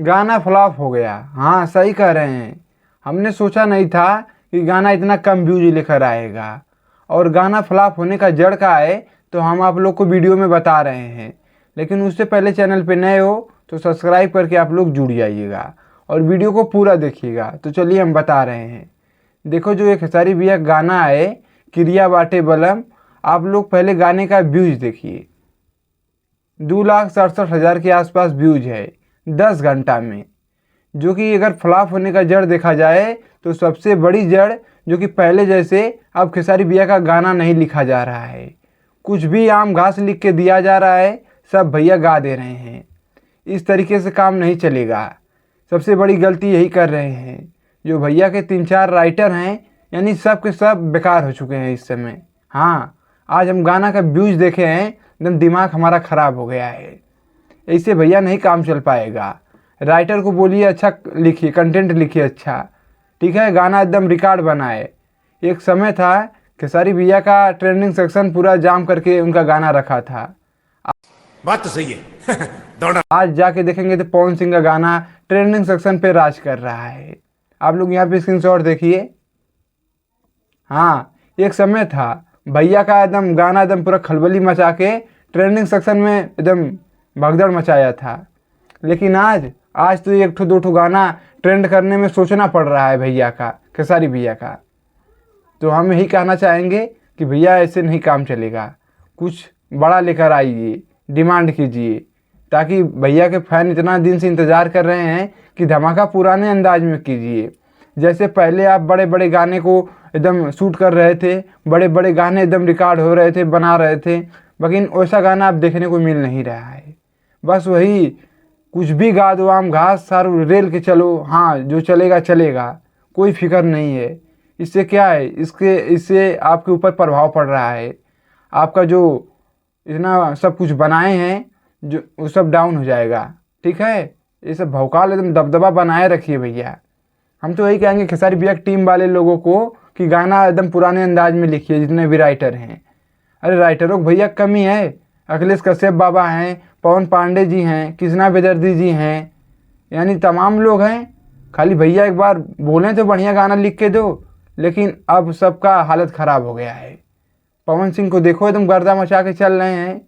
गाना फ्लॉप हो गया। हाँ सही कह रहे हैं, हमने सोचा नहीं था कि गाना इतना कम व्यूज लेकर आएगा। और गाना फ्लॉप होने का जड़ का है तो हम आप लोग को वीडियो में बता रहे हैं। लेकिन उससे पहले चैनल पे नए हो तो सब्सक्राइब करके आप लोग जुड़ जाइएगा और वीडियो को पूरा देखिएगा। तो चलिए हम बता रहे हैं। देखो जो एक खेसारी भैया गाना है क्रिया बाटे बलम, आप लोग पहले गाने का व्यूज देखिए। 2,67,000 के आसपास व्यूज है 10 घंटा में। जो कि अगर फ्लॉप होने का जड़ देखा जाए तो सबसे बड़ी जड़ जो कि पहले जैसे अब खेसारी भैया का गाना नहीं लिखा जा रहा है। कुछ भी आम घास लिख के दिया जा रहा है, सब भैया गा दे रहे हैं। इस तरीके से काम नहीं चलेगा। सबसे बड़ी गलती यही कर रहे हैं। जो भैया के 3-4 राइटर हैं यानी सब के सब बेकार हो चुके हैं इस समय। हाँ आज हम गाना का व्यूज देखे हैं, एकदम दिमाग हमारा ख़राब हो गया है। ऐसे भैया नहीं काम चल पाएगा। राइटर को बोलिए अच्छा लिखिए, कंटेंट लिखिए अच्छा, ठीक है, गाना एकदम रिकॉर्ड बनाए। एक समय था खेसारी भैया का ट्रेंडिंग सेक्शन पूरा जाम करके उनका गाना रखा था। बात तो सही है। आज जाके देखेंगे तो पवन सिंह का गाना ट्रेंडिंग सेक्शन पे राज कर रहा है। आप लोग यहाँ पे स्क्रीनशॉट देखिए। हाँ एक समय था भैया का एकदम गाना एकदम पूरा खलबली मचा के ट्रेंडिंग सेक्शन में एकदम भगदड़ मचाया था। लेकिन आज तो 1-2 गाना ट्रेंड करने में सोचना पड़ रहा है भैया का, खेसारी भैया का। तो हम यही कहना चाहेंगे कि भैया ऐसे नहीं काम चलेगा। कुछ बड़ा लेकर आइए, डिमांड कीजिए, ताकि भैया के फैन इतना दिन से इंतज़ार कर रहे हैं कि धमाका पुराने अंदाज में कीजिए। जैसे पहले आप बड़े बड़े गाने को एकदम शूट कर रहे थे, बड़े बड़े गाने एकदम रिकॉर्ड हो रहे थे, बना रहे थे, लेकिन वैसा गाना आप देखने को मिल नहीं रहा है। बस वही कुछ भी गा दो, आम घास सारू रेल के चलो, हाँ जो चलेगा चलेगा, कोई फिक्र नहीं है। इससे क्या है, इससे आपके ऊपर प्रभाव पड़ रहा है। आपका जो इतना सब कुछ बनाए हैं जो वो सब डाउन हो जाएगा, ठीक है। ये सब भौकाल एकदम दबदबा बनाए रखिए भैया। हम तो यही कहेंगे खेसारी भैया की टीम वाले लोगों को कि गाना एकदम पुराने अंदाज में लिखिए, जितने भी राइटर हैं। अरे राइटरों को भैया कमी है, अखिलेश कश्यप बाबा हैं, पवन पांडे जी हैं, कृष्णा बेदर्दी जी हैं, यानी तमाम लोग हैं। खाली भैया एक बार बोलें तो बढ़िया गाना लिख के दो, लेकिन अब सबका हालत ख़राब हो गया है। पवन सिंह को देखो एकदम गर्दा मचा के चल रहे हैं।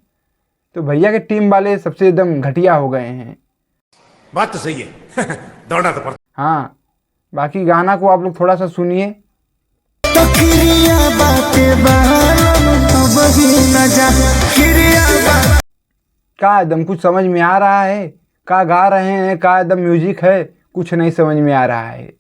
तो भैया के टीम वाले सबसे एकदम घटिया हो गए हैं। बात तो सही है। दौड़ना तो पड़ता। हाँ बाकी गाना को आप लोग थोड़ा सा सुनिए। का एकदम कुछ समझ में आ रहा है? का गा रहे हैं, का एकदम म्यूजिक है, कुछ नहीं समझ में आ रहा है।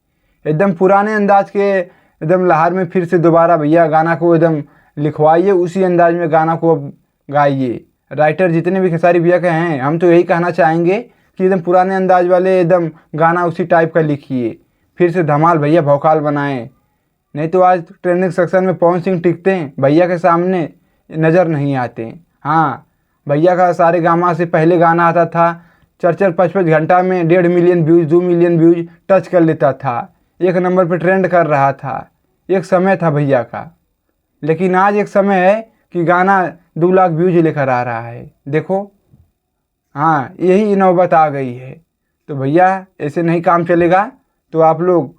एकदम पुराने अंदाज के एकदम लहर में फिर से दोबारा भैया गाना को एकदम लिखवाइए, उसी अंदाज में गाना को अब गाइए। राइटर जितने भी खेसारी भैया के हैं, हम तो यही कहना चाहेंगे कि एकदम पुराने अंदाज वाले एकदम गाना उसी टाइप का लिखिए। फिर से धमाल भैया भौकाल बनाएं। नहीं तो आज ट्रेंडिंग सेक्शन में पवन सिंह टिकते हैं, भैया के सामने नज़र नहीं आते। हाँ भैया का सारे गामा से पहले गाना आता था 4-5 घंटा में 1.5 million views, 2 million views touch कर लेता था, 1 नंबर पे ट्रेंड कर रहा था। एक समय था भैया का। लेकिन आज एक समय है कि गाना 2 लाख व्यूज लेकर आ रहा है। देखो हाँ यही नौबत आ गई है। तो भैया ऐसे नहीं काम चलेगा। तो आप लोग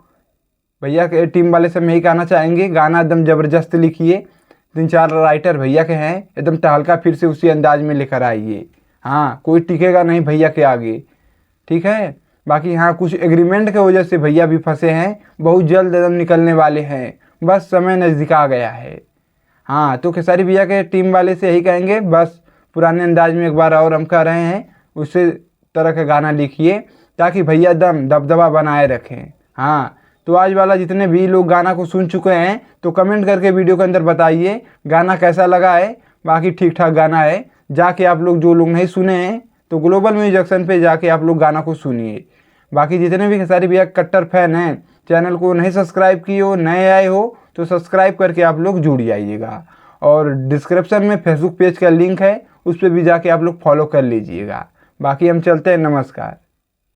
भैया के टीम वाले से मैं यही कहना चाहेंगे, गाना एकदम ज़बरदस्त लिखिए। 3-4 राइटर भैया के हैं, एकदम तहलका फिर से उसी अंदाज में लेकर आइए। हाँ कोई टिकेगा नहीं भैया के आगे, ठीक है। बाकी हाँ कुछ एग्रीमेंट की वजह से भैया भी फंसे हैं, बहुत जल्द एकदम निकलने वाले हैं, बस समय नज़दीक आ गया है। हाँ तो खेसारी भैया के टीम वाले से यही कहेंगे, बस पुराने अंदाज में एक बार और हम कह रहे हैं उसी तरह का गाना लिखिए ताकि भैया एकदम दबदबा बनाए रखें। हाँ तो आज वाला जितने भी लोग गाना को सुन चुके हैं तो कमेंट करके वीडियो के अंदर बताइए गाना कैसा लगा है। बाकी ठीक ठाक गाना है। जाके आप लोग जो लोग नहीं सुने हैं तो ग्लोबल म्यूजिक एक्शन पे जाके आप लोग गाना को सुनिए। बाकी जितने भी खेसारी भैया कट्टर फैन हैं, चैनल को नहीं सब्सक्राइब किए हो, नए आए हो तो सब्सक्राइब करके आप लोग जुड़ जाइएगा। और डिस्क्रिप्शन में फेसबुक पेज का लिंक है, उस पर भी जाके आप लोग फॉलो कर लीजिएगा। बाकी हम चलते हैं, नमस्कार।